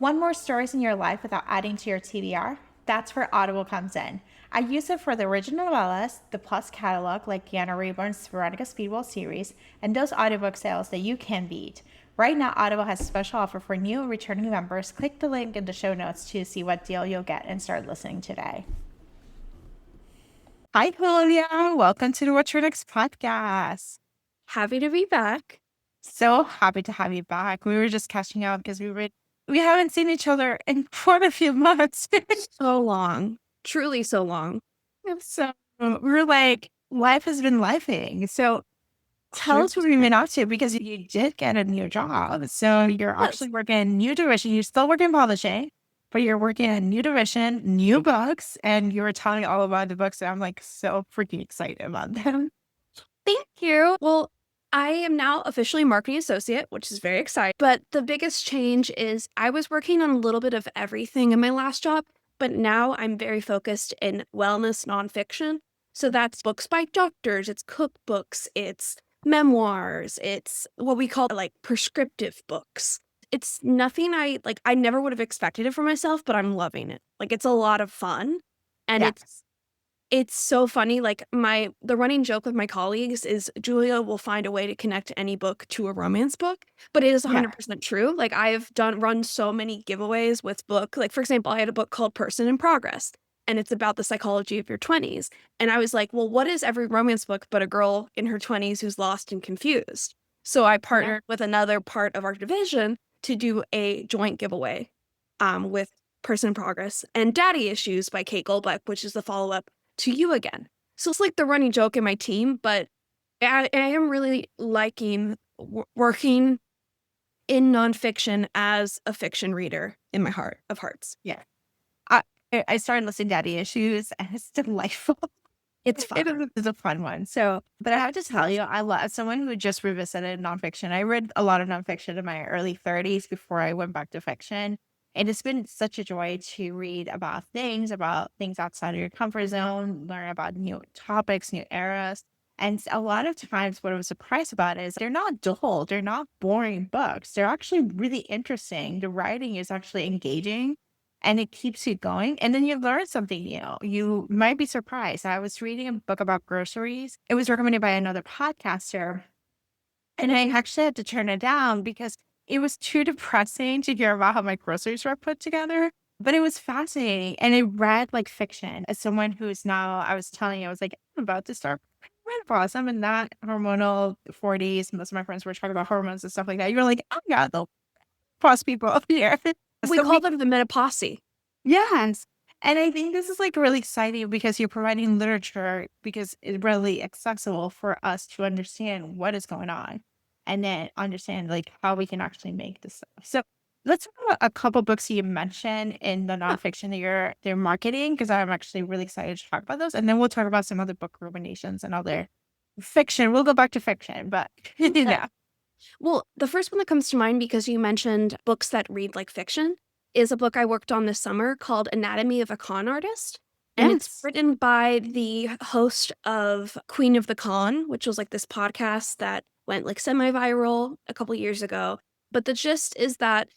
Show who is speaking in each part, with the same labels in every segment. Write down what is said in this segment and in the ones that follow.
Speaker 1: Want more stories in your life without adding to your TBR? That's where Audible comes in. I use it for the original novellas, the Plus catalog like Deanna Rayburn's Veronica Speedwell series, and those audiobook sales that you can beat. Right now, Audible has a special offer for new and returning members. Click the link in the show notes to see what deal you'll get and start listening today. Hi, Julia. Welcome to the What's Your Next podcast.
Speaker 2: Happy to be back.
Speaker 1: So happy to have you back. We were just catching up because we haven't seen each other in quite a few months.
Speaker 2: So long. Truly so long.
Speaker 1: So we were like, life has been lifing. So tell us what we've been up to, because you did get a new job. So you're actually working in new division. You're still working in publishing, but you're working in new division, new books, and you were telling me all about the books. And I'm like so freaking excited about them.
Speaker 2: Thank you. Well, I am now officially marketing associate, which is very exciting. But the biggest change is I was working on a little bit of everything in my last job, but now I'm very focused in wellness nonfiction. So that's books by doctors, it's cookbooks, it's memoirs, it's what we call like prescriptive books. It's nothing I never would have expected it for myself, but I'm loving it. Like, it's a lot of fun. And
Speaker 1: Yes.
Speaker 2: it's so funny. Like, the running joke with my colleagues is Julia will find a way to connect any book to a romance book, but it is 100% true. Like, I've run so many giveaways with book. Like, for example, I had a book called Person in Progress, and it's about the psychology of your 20s. And I was like, well, what is every romance book but a girl in her 20s who's lost and confused? So I partnered with another part of our division to do a joint giveaway with Person in Progress and Daddy Issues by Kate Goldblack, which is the follow-up to You Again. So it's like the running joke in my team, but I am really liking working in nonfiction as a fiction reader in my heart of hearts.
Speaker 1: Yeah. I started listening to Daddy Issues, and it's delightful.
Speaker 2: It's fun.
Speaker 1: It's a fun one. So, but I have to tell you, I love, as someone who just revisited nonfiction. I read a lot of nonfiction in my early 30s before I went back to fiction. And it's been such a joy to read about things outside of your comfort zone, learn about new topics, new eras. And a lot of times, what I was surprised about is they're not dull, they're not boring books. They're actually really interesting. The writing is actually engaging, and it keeps you going. And then you learn something new. You might be surprised. I was reading a book about groceries. It was recommended by another podcaster, and I actually had to turn it down because it was too depressing to hear about how my groceries were put together. But it was fascinating. And it read like fiction. As someone who's now, I was telling you, I was like, I'm about to start menopause. I'm in that hormonal 40s. Most of my friends were talking about hormones and stuff like that. You're like, oh, yeah, the pause people up here.
Speaker 2: We call them the menopause.
Speaker 1: Yes. And I think this is like really exciting because you're providing literature, because it's really accessible for us to understand what is going on, and then understand like how we can actually make this stuff. So let's talk about a couple books you mentioned in the nonfiction that they're marketing, because I'm actually really excited to talk about those. And then we'll talk about some other book recommendations and other fiction. We'll go back to fiction, but yeah.
Speaker 2: Well, the first one that comes to mind, because you mentioned books that read like fiction, is a book I worked on this summer called Anatomy of a Con Artist. And it's written by the host of Queen of the Con, which was like this podcast that went like semi-viral a couple years ago. But the gist is that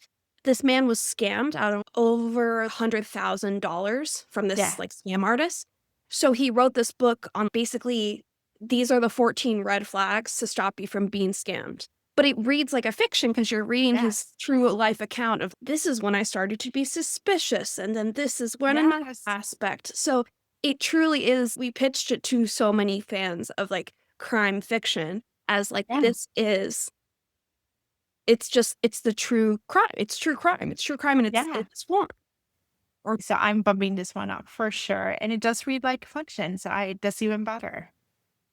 Speaker 2: this man was scammed out of over $100,000 from this like scam artist. So he wrote this book on basically, these are the 14 red flags to stop you from being scammed. But it reads like a fiction because you're reading his true life account of, this is when I started to be suspicious, and then this is when another aspect. So it truly is, we pitched it to so many fans of like crime fiction as like, this is, it's the true crime. It's true crime. It's true crime in its form.
Speaker 1: So I'm bumping this one up for sure. And it does read like fiction, so that's even better.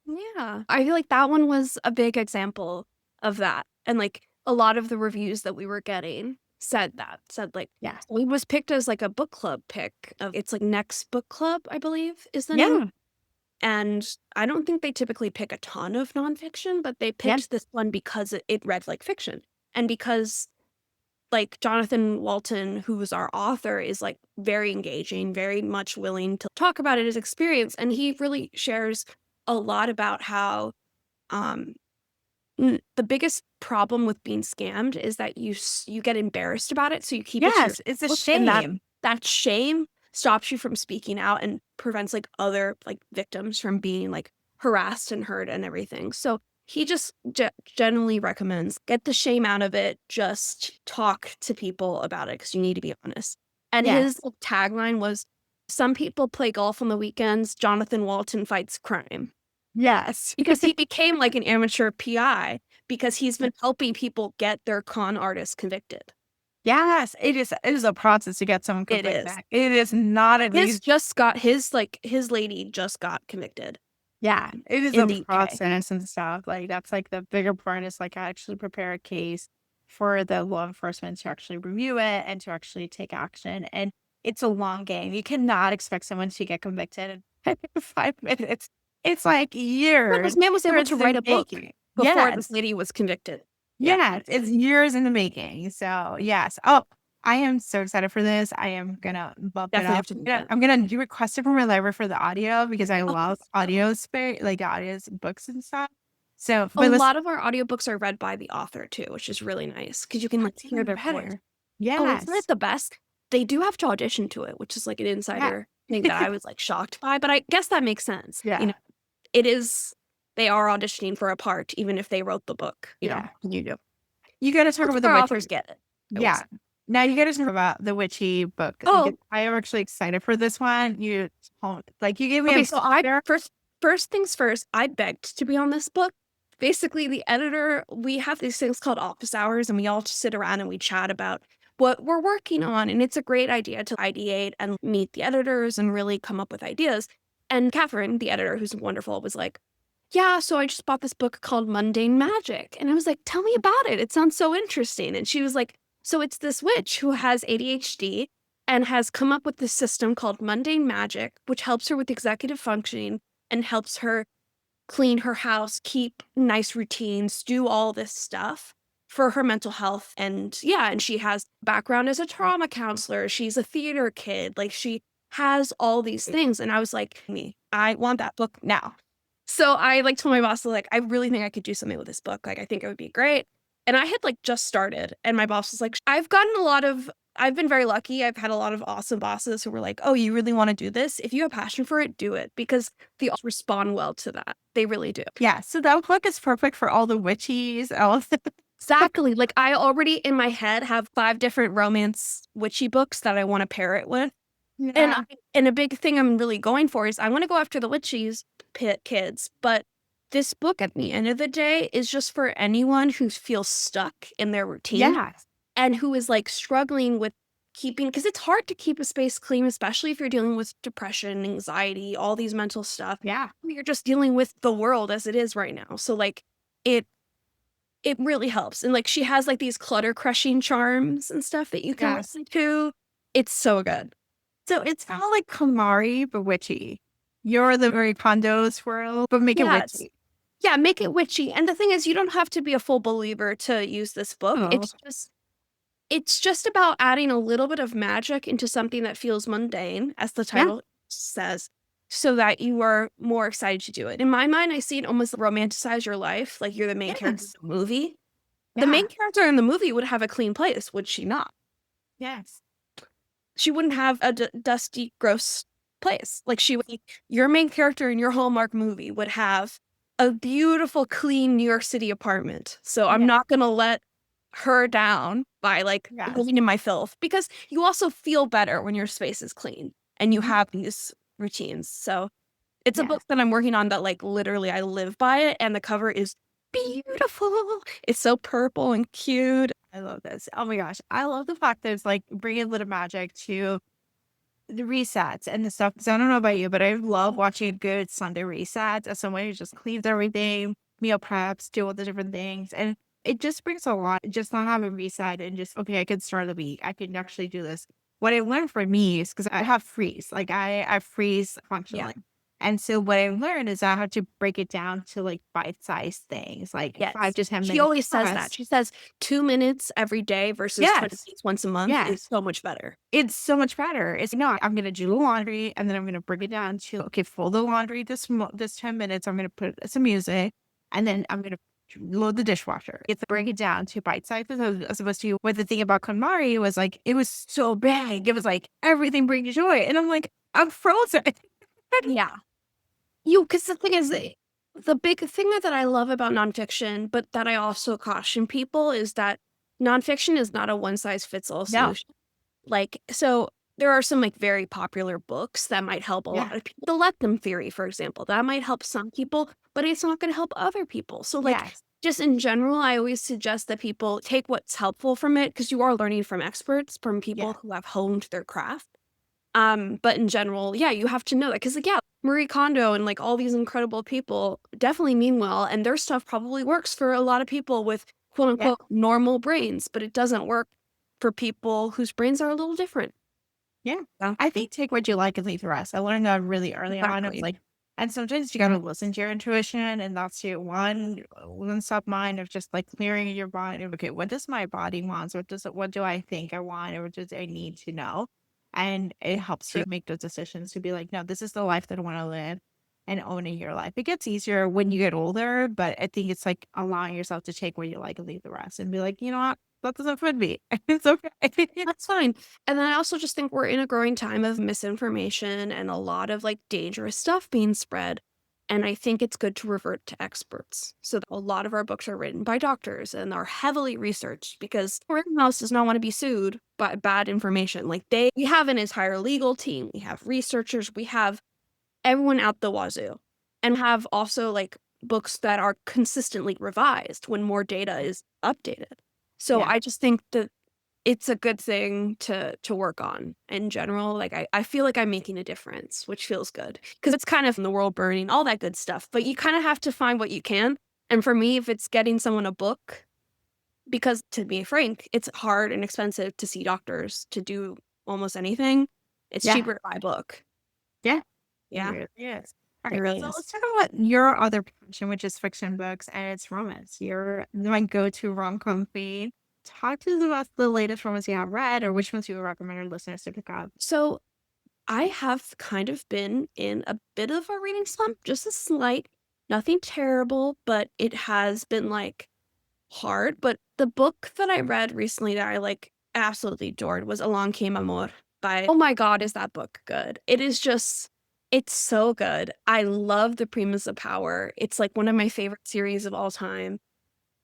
Speaker 2: Yeah. I feel like that one was a big example of that. And like a lot of the reviews that we were getting said like, it was picked as like a book club pick of, it's like Next Book Club, I believe is the name. And I don't think they typically pick a ton of nonfiction, but they picked this one because it read like fiction. And because like Jonathan Walton, who's our author, is like very engaging, very much willing to talk about it, his experience. And he really shares a lot about how the biggest problem with being scammed is that you get embarrassed about it, so you keep it to
Speaker 1: Yes, it's a
Speaker 2: yourself, and
Speaker 1: shame.
Speaker 2: that shame stops you from speaking out and prevents, like, other, like, victims from being, like, harassed and hurt and everything. So he just generally recommends get the shame out of it, just talk to people about it because you need to be honest. And his,
Speaker 1: Yes.
Speaker 2: like, tagline was, "Some people play golf on the weekends, Jonathan Walton fights crime."
Speaker 1: Yes.
Speaker 2: Because he became, like, an amateur PI because he's been helping people get their con artists convicted.
Speaker 1: Yes, it is a process to get someone
Speaker 2: It
Speaker 1: convicted
Speaker 2: is.
Speaker 1: back. It is not an
Speaker 2: His
Speaker 1: easy.
Speaker 2: just got his lady just got convicted
Speaker 1: Yeah, it is
Speaker 2: in
Speaker 1: a
Speaker 2: the UK.
Speaker 1: process and stuff, like, that's, like, the bigger part is, like, I actually prepare a case for the law enforcement to actually review it and to actually take action, and it's a long game. You cannot expect someone to get convicted in 5 minutes. It's, like,
Speaker 2: But this
Speaker 1: years,
Speaker 2: man was able
Speaker 1: years
Speaker 2: to write
Speaker 1: in
Speaker 2: a book
Speaker 1: making.
Speaker 2: before this
Speaker 1: Yes.
Speaker 2: lady was convicted. Yeah,
Speaker 1: Yes, it's years in the making, so, yes. Oh, I am so excited for this. I am gonna bump it
Speaker 2: definitely have
Speaker 1: up.
Speaker 2: to do
Speaker 1: Yeah,
Speaker 2: that.
Speaker 1: I'm gonna do request it from my library for the audio because I
Speaker 2: Oh,
Speaker 1: love audio like, audios, books and stuff. So,
Speaker 2: a
Speaker 1: but listen,
Speaker 2: lot of our audiobooks are read by the author too, which is really nice because you can, like,
Speaker 1: that's
Speaker 2: hear
Speaker 1: even
Speaker 2: their voice.
Speaker 1: better.
Speaker 2: Oh, isn't it
Speaker 1: Yes.
Speaker 2: the best? They do have to audition to it, which is, like, an
Speaker 1: Yeah.
Speaker 2: insider thing that I was, like, shocked by, but I guess that makes sense, you know?
Speaker 1: Yeah.
Speaker 2: It is they are auditioning for a part even if they wrote the book, you know?
Speaker 1: Yeah, you do. You gotta talk
Speaker 2: Most
Speaker 1: about
Speaker 2: of
Speaker 1: the
Speaker 2: our
Speaker 1: witchy.
Speaker 2: authors get it, I will
Speaker 1: Yeah.
Speaker 2: say.
Speaker 1: Now you gotta talk about the witchy book because
Speaker 2: Oh,
Speaker 1: I am actually excited for this one. Like, you gave me
Speaker 2: okay,
Speaker 1: a
Speaker 2: so I
Speaker 1: there.
Speaker 2: first things first, I begged to be on this book. Basically, the editor we have these things called office hours, and we all just sit around and we chat about what we're working on, and it's a great idea to ideate and meet the editors and really come up with ideas. And Catherine, the editor, who's wonderful, was like, "Yeah, so I just bought this book called Mundane Magic." And I was like, "Tell me about it. It sounds so interesting." And she was like, "So it's this witch who has ADHD and has come up with this system called Mundane Magic, which helps her with executive functioning and helps her clean her house, keep nice routines, do all this stuff for her mental health." And yeah, and she has background as a trauma counselor. She's a theater kid. Like she has all these things. And I was like, me, I want that book now. So I like told my boss, like, I really think I could do something with this book. Like, I think it would be great. And I had like just started, and my boss was like, I've been very lucky. I've had a lot of awesome bosses who were like, "Oh, you really want to do this? If you have passion for it, do it." Because they all respond well to that. They really do.
Speaker 1: Yeah, so that book is perfect for all the witchies, all the
Speaker 2: Exactly. Like I already in my head have 5 different romance witchy books that I want to pair it with. And
Speaker 1: Yeah.
Speaker 2: and a big thing I'm really going for is I wanna go after the witchies pit kids, but this book at the end of the day is just for anyone who feels stuck in their routine
Speaker 1: Yes.
Speaker 2: and who is, like, struggling with keeping because it's hard to keep a space clean, especially if you're dealing with depression, anxiety, all these mental stuff.
Speaker 1: Yeah.
Speaker 2: You're just dealing with the world as it is right now. So, like, it it really helps, and, like, she has, like, these clutter crushing charms and stuff that you can
Speaker 1: Yes.
Speaker 2: listen to. It's so good.
Speaker 1: So it's kinda like Kamari, but witchy. You're the Marie Kondo swirl, but make it
Speaker 2: Yes.
Speaker 1: witchy.
Speaker 2: Yeah, make it witchy, and the thing is you don't have to be a full believer to use this book.
Speaker 1: Oh,
Speaker 2: It's just about adding a little bit of magic into something that feels mundane, as the
Speaker 1: yeah.
Speaker 2: title says, so that you are more excited to do it. In my mind, I see it almost romanticize your life, like you're the main character
Speaker 1: Yes.
Speaker 2: of the movie. The
Speaker 1: Yeah.
Speaker 2: main character in the movie would have a clean place, would she not?
Speaker 1: Yes.
Speaker 2: She wouldn't have a dusty, gross place. Like, she would your main character in your Hallmark movie would have a beautiful, clean New York City apartment. So I'm
Speaker 1: Yeah.
Speaker 2: not gonna let her down by, like,
Speaker 1: Yes.
Speaker 2: living in my filth because you also feel better when your space is clean and you
Speaker 1: Mhm.
Speaker 2: have these routines. So it's a book
Speaker 1: Yes.
Speaker 2: that I'm working on that, like, literally I live by it, and the cover is beautiful. It's so purple and cute.
Speaker 1: I love this. Oh my gosh. I love the fact that it's like bringing a little magic to the resets and the stuff. Because I don't know about you, but I love watching a good Sunday reset as someone who just cleans everything, meal preps, do all the different things. And it just brings a lot, just not having a reset and just, okay, I can start the week. I can actually do this. What I learned for me is because I have freeze, like I freeze
Speaker 2: Yeah.
Speaker 1: functionally. And so what I learned is I had to break it down to like bite-sized things, like five
Speaker 2: Yes.
Speaker 1: to 10
Speaker 2: She
Speaker 1: minutes
Speaker 2: always says that.
Speaker 1: plus.
Speaker 2: She says 2 minutes every day versus 20
Speaker 1: Yes.
Speaker 2: minutes once a month is
Speaker 1: Yes.
Speaker 2: so much better.
Speaker 1: It's so much better. It's no, I'm gonna do the laundry and then I'm gonna break it down to okay, fold the laundry this 10 minutes. I'm gonna put some music and then I'm gonna load the dishwasher. It's break it down to bite sizes as opposed to what the thing about KonMari was like, it was so big. It was like everything brings joy. And I'm like, I'm frozen.
Speaker 2: Yeah. Because the thing is, the big thing that I love about nonfiction, but that I also caution people is that nonfiction is not a one size fits all
Speaker 1: No.
Speaker 2: solution. Like, so there are some like very popular books that might help a
Speaker 1: Yeah.
Speaker 2: lot of people. The Let Them theory, for example, that might help some people, but it's not going to help other people. So, like,
Speaker 1: Yes.
Speaker 2: just in general, I always suggest that people take what's helpful from it because you are learning from experts, from
Speaker 1: Yeah.
Speaker 2: people who have honed their craft. But in general, yeah, you have to know that because, like, yeah, Marie Kondo and like all these incredible people definitely mean well, and their stuff probably works for a lot of people with quote
Speaker 1: Yeah.
Speaker 2: unquote normal brains, but it doesn't work for people whose brains are a little different.
Speaker 1: Yeah.
Speaker 2: Yeah,
Speaker 1: I think take what you like and leave the rest. I learned that really early on. It was
Speaker 2: exactly.
Speaker 1: like, and sometimes you gotta listen to your intuition, and that's your one stop mind of just like clearing your mind. Of, okay, what does my body want? What do I think I want, or what does I need to know? And it helps
Speaker 2: True.
Speaker 1: you make those decisions to be like, no, this is the life that I want to live, and owning your life. It gets easier when you get older, but I think it's like allowing yourself to take what you like and leave the rest, and be like, you know what, that doesn't fit me. It's okay.
Speaker 2: That's fine. And then I also just think we're in a growing time of misinformation and a lot of like dangerous stuff being spread. And I think it's good to revert to experts. So a lot of our books are written by doctors and are heavily researched because Random House does not want to be sued by bad information. Like we have an entire legal team, we have researchers, we have everyone out the wazoo, and have also like books that are consistently revised when more data is updated. So
Speaker 1: Yeah.
Speaker 2: I just think that it's a good thing to work on in general. Like, I feel like I'm making a difference, which feels good because it's kind of in the world burning, all that good stuff. But you kind of have to find what you can. And for me, if it's getting someone a book, because to be frank, it's hard and expensive to see doctors to do almost anything. It's
Speaker 1: Yeah.
Speaker 2: cheaper to buy a book.
Speaker 1: Yeah. It
Speaker 2: Yeah,
Speaker 1: really is. All
Speaker 2: it
Speaker 1: right.
Speaker 2: really
Speaker 1: So
Speaker 2: is.
Speaker 1: let's talk about your other passion, which is fiction books and it's romance. You're my go-to rom-com queen. Talk to us about the latest romance you have read or which ones you would recommend our listeners to pick up.
Speaker 2: So I have kind of been in a bit of a reading slump, just a slight, nothing terrible, but it has been like hard, but the book that I read recently that I, like, absolutely adored was Along Came Amor by oh my god, is that book good. It is just it's so good. I love The Primus of Power. It's, like, one of my favorite series of all time.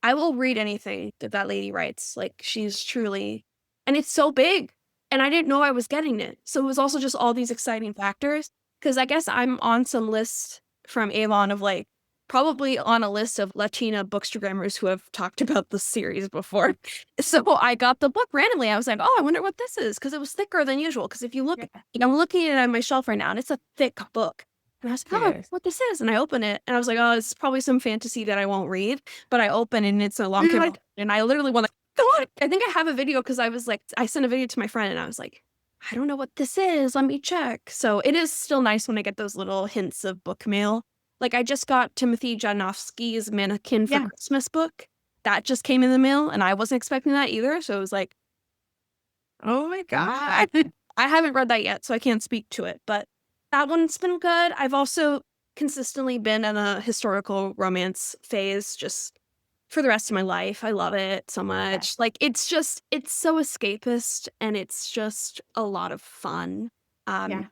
Speaker 2: I will read anything that that lady writes, like, she's truly and it's so big, and I didn't know I was getting it, so it was also just all these exciting factors. Because I guess I'm on some list from Avon of, like probably on a list of Latina bookstagrammers who have talked about the series before. So I got the book randomly, I was like, "Oh, I wonder what this is," because it was thicker than usual. Because if you look
Speaker 1: Yeah.
Speaker 2: I'm looking at it on my shelf right now, and it's a thick book, and I was like, "Oh, I wonder
Speaker 1: Yes.
Speaker 2: what this is," and I open it, and I was like, "Oh, it's probably some fantasy that I won't read." But I open and it's a long
Speaker 1: You're
Speaker 2: cable,
Speaker 1: like,
Speaker 2: and I literally went like, "God!" I think I have a video because I was like I sent a video to my friend and I was like, "I don't know what this is, let me check." So it is still nice when I get those little hints of book mail. Like I just got Timothy Janowski's Mannequin for
Speaker 1: yeah.
Speaker 2: Christmas book. That just came in the mail and I wasn't expecting that either. So it was like,
Speaker 1: Oh my God.
Speaker 2: I haven't read that yet, so I can't speak to it, but that one's been good. I've also consistently been in a historical romance phase just for the rest of my life. I love it so
Speaker 1: Yeah.
Speaker 2: much. Like it's so escapist and it's just a lot of fun.
Speaker 1: Yeah.
Speaker 2: Um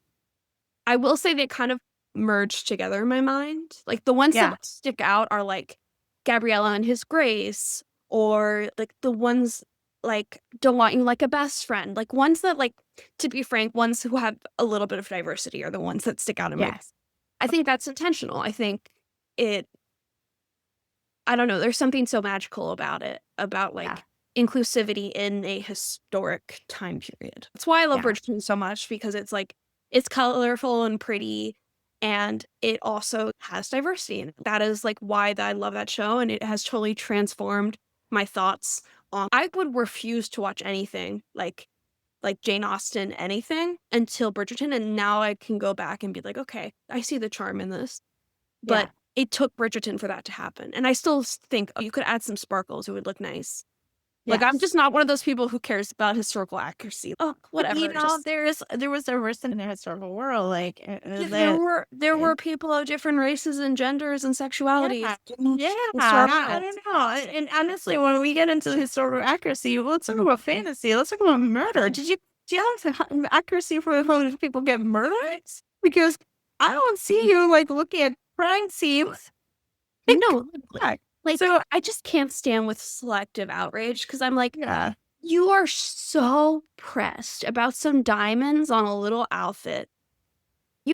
Speaker 2: I will say they kind of merged together in my mind. Like the ones
Speaker 1: Yeah.
Speaker 2: that stick out are like Gabriella and His Grace, or like the ones like Don't Want You Like a Best Friend. Like ones that like, to be frank, ones who have a little bit of diversity are the ones that stick out in my
Speaker 1: Yes.
Speaker 2: I think that's intentional. I think it I don't know, there's something so magical about it, about
Speaker 1: Yeah.
Speaker 2: like inclusivity in a historic time period. That's why I love
Speaker 1: Yeah.
Speaker 2: Bridgerton so much because it's like it's colorful and pretty and it also has diversity in it. That is like why that I love that show and it has totally transformed my thoughts on I would refuse to watch anything like Jane Austen anything until Bridgerton and now I can go back and be like, okay, I see the charm in this.
Speaker 1: Yeah.
Speaker 2: But it took Bridgerton for that to happen, and I still think, "Oh, you could add some sparkles, it would look nice." Like, I'm
Speaker 1: Yes.
Speaker 2: just not one of those people who cares about historical accuracy. Oh,
Speaker 1: But,
Speaker 2: whatever. Just
Speaker 1: there was a person in the historical world, like,
Speaker 2: there were people of different races and genders and sexualities
Speaker 1: yeah,
Speaker 2: in
Speaker 1: yeah, I
Speaker 2: historical.
Speaker 1: don't know. And honestly, when we get into historical accuracy, let's talk about fantasy. Let's talk about murder. Do you have accuracy for when people get murdered? Because I don't see you like looking at crime scenes.
Speaker 2: No, like,
Speaker 1: So
Speaker 2: I just can't stand with selective outrage because I'm like,
Speaker 1: yeah,
Speaker 2: you are so pressed about some diamonds on a little outfit.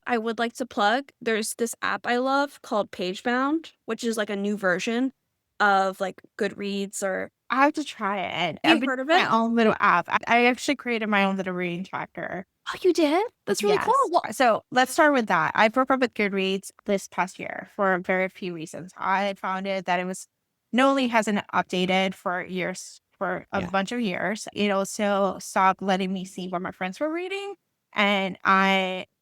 Speaker 2: I would like to plug, there's this app I love called Pagebound, which is like a new version of like Goodreads or
Speaker 1: I have to try it. I've
Speaker 2: you've
Speaker 1: been
Speaker 2: heard of
Speaker 1: my
Speaker 2: it?
Speaker 1: own little app. I actually created my own little reading tracker.
Speaker 2: Oh, you did? That's really cool.
Speaker 1: Yes.
Speaker 2: Well,
Speaker 1: So let's start with that. I broke up with Goodreads this past year for very few reasons. I had found it that it was not only hasn't updated for years, for a
Speaker 2: yeah.
Speaker 1: bunch of years, it also stopped letting me see what my friends were reading. And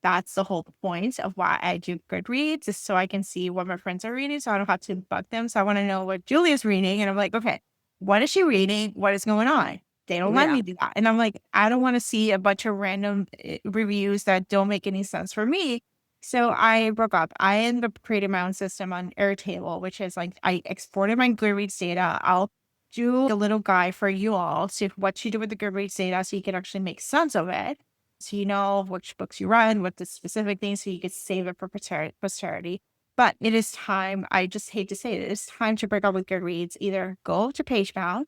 Speaker 1: that's the whole point of why I do Goodreads, is so I can see what my friends are reading, so I don't have to bug them. So I want to know what Julia's reading. And I'm like, okay, what is she reading? What is going on? They don't let
Speaker 2: Yeah.
Speaker 1: me do that. And I'm like, I don't want to see a bunch of random reviews that don't make any sense for me. So I broke up. I ended up creating my own system on Airtable, which is like I exported my Goodreads data. I'll do a little guide for you all to what you do with the Goodreads data so you can actually make sense of it. So you know which books you read, what the specific things, so you could save it for posterity. But it is time, I just hate to say it, it's time to break up with Goodreads. Either go to Pagebound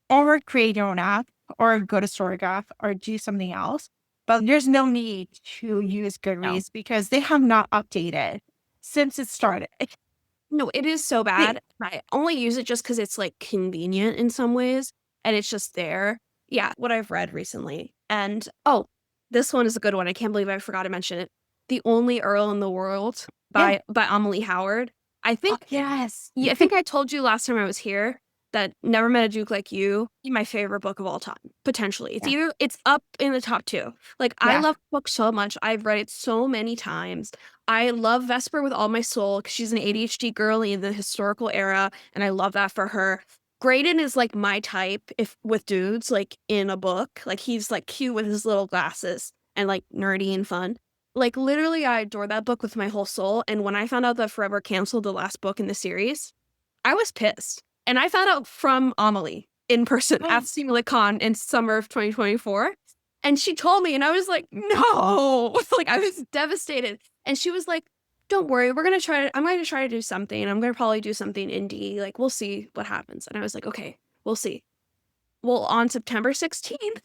Speaker 1: or create your own app or go to Storygraph or do something else. But there's no need to use
Speaker 2: No.
Speaker 1: Goodreads because they have not updated since it started.
Speaker 2: No, it is so
Speaker 1: They-
Speaker 2: bad. I only use it just because it's like convenient in some ways and it's just there. Yeah, what I've read recently. And oh, this one is a good one. I can't believe I forgot to mention it. The Only Earl in the World
Speaker 1: yeah.
Speaker 2: by Amalie Howard. I
Speaker 1: Oh,
Speaker 2: think
Speaker 1: yes.
Speaker 2: I think I told you last time I was here that Never Met a Duke Like You, my favorite book of all time, potentially.
Speaker 1: Yeah.
Speaker 2: It's up in the top 2. Like, I
Speaker 1: Yeah.
Speaker 2: love the book so much. I've read it so many times. I love Vesper with all my soul because she's an ADHD girly in the historical era, and I love that for her. Graydon is like my type if with dudes, like in a book. Like he's like cute with his little glasses and like nerdy and fun. Like literally, I adore that book with my whole soul. And when I found out that Forever canceled the last book in the series, I was pissed. And I found out from Amelie in person
Speaker 1: Oh,
Speaker 2: at StimulaCon in summer of 2024. And she told me, and I was like, no, like I was devastated. And she was like, don't worry, I'm going to try to do something. I'm going to probably do something indie. Like, we'll see what happens. And I was like, okay, we'll see. Well, on September 16th,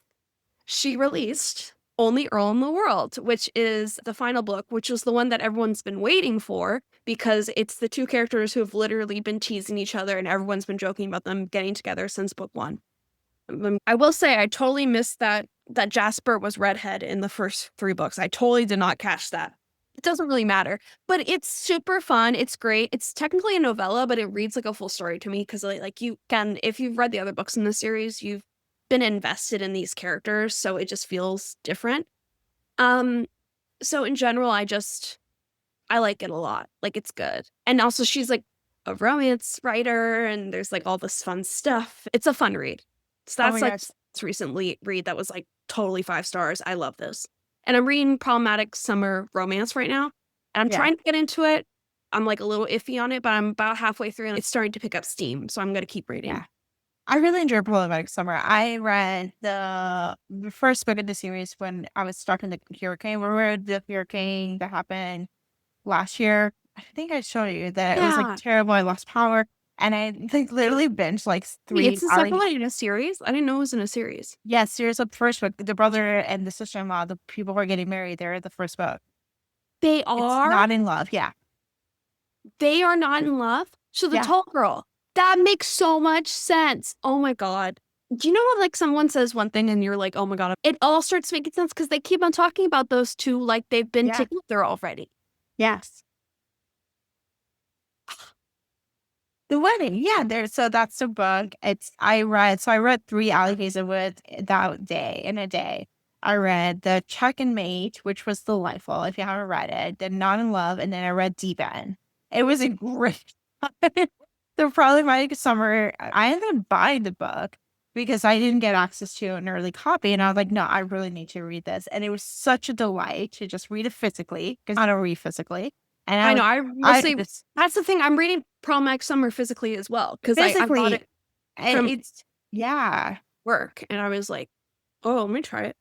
Speaker 2: she released Only Earl in the World, which is the final book, which is the one that everyone's been waiting for because it's the two characters who have literally been teasing each other and everyone's been joking about them getting together since book 1. I will say I totally missed that Jasper was redhead in the first 3 books. I totally did not catch that. It doesn't really matter, but it's super fun. It's great. It's technically a novella, but it reads like a full story to me because like you can, if you've read the other books in the series, you've been invested in these characters, so it just feels different. So in general, I like it a lot. Like it's good. And also she's like a romance writer and there's like all this fun stuff. It's a fun read. So
Speaker 1: oh
Speaker 2: that's
Speaker 1: my
Speaker 2: like
Speaker 1: gosh.
Speaker 2: recently read that was like totally 5 stars. I love this. And I'm reading Problematic Summer Romance right now. And I'm
Speaker 1: Yeah.
Speaker 2: trying to get into it. I'm like a little iffy on it, but I'm about halfway through and it's starting to pick up steam. So I'm going to keep reading.
Speaker 1: Yeah. I really enjoyed Problematic Summer. I read the first book of the series when I was stuck in the hurricane. Remember the hurricane that happened last year? I think I showed you that it was like
Speaker 2: Yeah.
Speaker 1: terrible. I lost power. And I like literally binged like
Speaker 2: Wait,
Speaker 1: 3
Speaker 2: it's the second one in a series? I didn't know it was in a series.
Speaker 1: Yes, series of the first book. The brother and the sister-in-law, the people who are getting married, they're the first book.
Speaker 2: They
Speaker 1: It's
Speaker 2: are?
Speaker 1: not in love. Yeah.
Speaker 2: They are not in love? So the
Speaker 1: Yeah.
Speaker 2: tall girl. That makes so much sense. Oh my God. Do you know what, like, someone says one thing and you're like, oh my God, it all starts making sense because they keep on talking about those two like they've been
Speaker 1: Yeah.
Speaker 2: together already.
Speaker 1: Yes. The wedding. Yeah. So that's the book. I read 3 Ali Hazelwood that day in a day. I read The Check and Mate, which was delightful. If you haven't read it, then Not in Love, and then I read Deep End. It was a great the Problematic Summer. I ended up buying the book because I didn't get access to an early copy. And I was like, no, I really need to read this. And it was such a delight to just read it physically because I don't read physically. And
Speaker 2: I know. I
Speaker 1: I
Speaker 2: mostly
Speaker 1: just
Speaker 2: that's the thing. I'm reading Prom X Summer physically as well because I got
Speaker 1: physically,
Speaker 2: it
Speaker 1: and
Speaker 2: from
Speaker 1: it's, yeah.
Speaker 2: work, and I was like, "Oh, let me try it."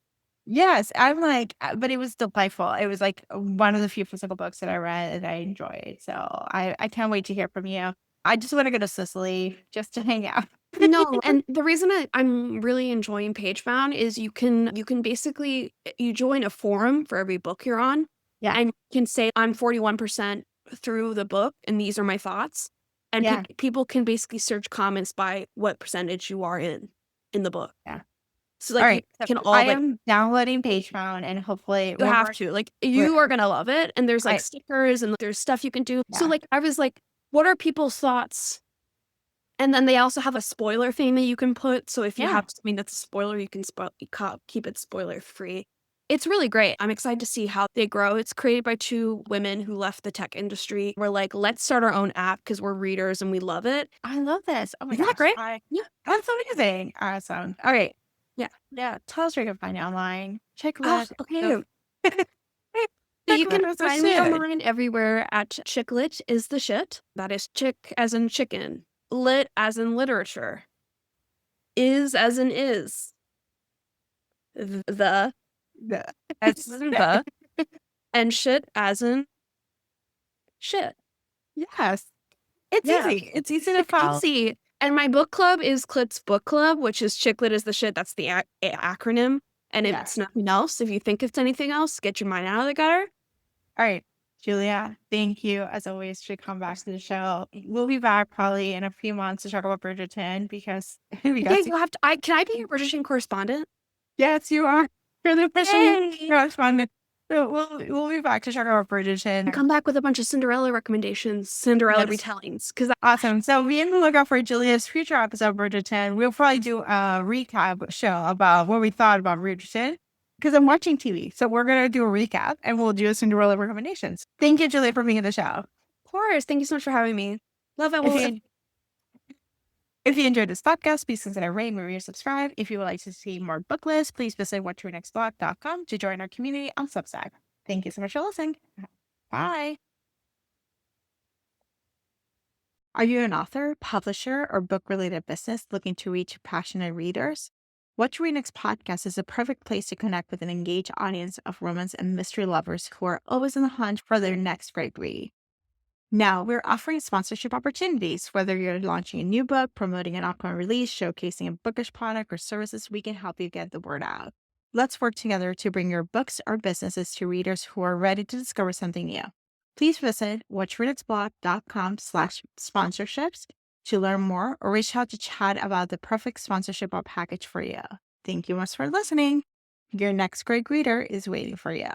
Speaker 1: Yes, I'm like, but it was delightful. It was like one of the few physical books that I read and I enjoyed. So I can't wait to hear from you. I just want to go to Sicily just to hang out.
Speaker 2: No, and the reason I'm really enjoying Pagebound is you can basically you join a forum for every book you're on,
Speaker 1: Yeah,
Speaker 2: and you can say, "I'm 41% through the book, and these are my thoughts." And
Speaker 1: yeah,
Speaker 2: people can basically search comments by what percentage you are in the book.
Speaker 1: yeah.
Speaker 2: So,
Speaker 1: All
Speaker 2: like, you
Speaker 1: right, so
Speaker 2: can
Speaker 1: I
Speaker 2: all, like
Speaker 1: am downloading Patreon and hopefully
Speaker 2: you
Speaker 1: we're
Speaker 2: have
Speaker 1: more.
Speaker 2: to, like,
Speaker 1: We're,
Speaker 2: you are gonna love it, and there's, like,
Speaker 1: I
Speaker 2: stickers, and there's stuff you can do. So,
Speaker 1: yeah,
Speaker 2: like, I was like, "What are people's thoughts?" And then they also have a spoiler thing that you can put, so if you
Speaker 1: yeah.
Speaker 2: have something that's a spoiler, you can keep it spoiler free. It's really great. I'm excited to see how they grow. It's created by 2 women who left the tech industry. We're like, "Let's start our own app because 'cause we're readers and we love it."
Speaker 1: I love this. Oh my
Speaker 2: Isn't that
Speaker 1: gosh,
Speaker 2: great?
Speaker 1: I
Speaker 2: Yeah,
Speaker 1: that's amazing. Awesome. All right,
Speaker 2: yeah.
Speaker 1: yeah. Tell us where you can find you online.
Speaker 2: Oh,
Speaker 1: Chicklet.
Speaker 2: okay.
Speaker 1: So,
Speaker 2: So you can
Speaker 1: Chicklet is a
Speaker 2: find me
Speaker 1: shit.
Speaker 2: online everywhere at Chicklit is the shit. That is chick as in chicken, lit as in literature, is as in is, the
Speaker 1: Yeah.
Speaker 2: as in the, and shit as in shit.
Speaker 1: Yes. It's
Speaker 2: Yeah,
Speaker 1: easy. It's easy to
Speaker 2: it's
Speaker 1: follow.
Speaker 2: easy. And my book club is Clit's Book Club, which is Chicklit is the shit. That's the acronym. And it's
Speaker 1: Yes.
Speaker 2: nothing else. If you think it's anything else, get your mind out of the gutter.
Speaker 1: All right, Julia, thank you as always for come back to the show. We'll be back probably in a few months to talk about Bridgerton because we
Speaker 2: Yeah,
Speaker 1: got to.
Speaker 2: you'll have to. Can I be your British correspondent?
Speaker 1: Yes, you are. You're the official
Speaker 2: Yay!
Speaker 1: correspondent. So we'll be back to talk about
Speaker 2: And
Speaker 1: Bridgerton.
Speaker 2: come back with a bunch of Cinderella recommendations, Cinderella
Speaker 1: Yes.
Speaker 2: retellings. Because
Speaker 1: Awesome. So be on the lookout for Julia's future episode of Bridgerton. We'll probably do a recap show about what we thought about Bridgerton because I'm watching TV. So we're going to do a recap and we'll do a Cinderella recommendations. Thank you, Julia, for being in the show.
Speaker 2: of course, thank you so much for having me. Love it.
Speaker 1: If
Speaker 2: Well,
Speaker 1: you, if you enjoyed this podcast, please consider rating, review, subscribe. If you would like to see more book lists, please visit whatyournextblog.com to join our community on Substack. Thank you so much for listening. Bye. Are you an author, publisher, or book-related business looking to reach passionate readers? What You Read Next podcast is a perfect place to connect with an engaged audience of romance and mystery lovers who are always on the hunt for their next great read. Now, we're offering sponsorship opportunities. Whether you're launching a new book, promoting an upcoming release, showcasing a bookish product or services, we can help you get the word out. Let's work together to bring your books or businesses to readers who are ready to discover something new. Please visit watchyournextblog.com/sponsorships to learn more or reach out to chat about the perfect sponsorship or package for you. Thank you much for listening. Your next great reader is waiting for you.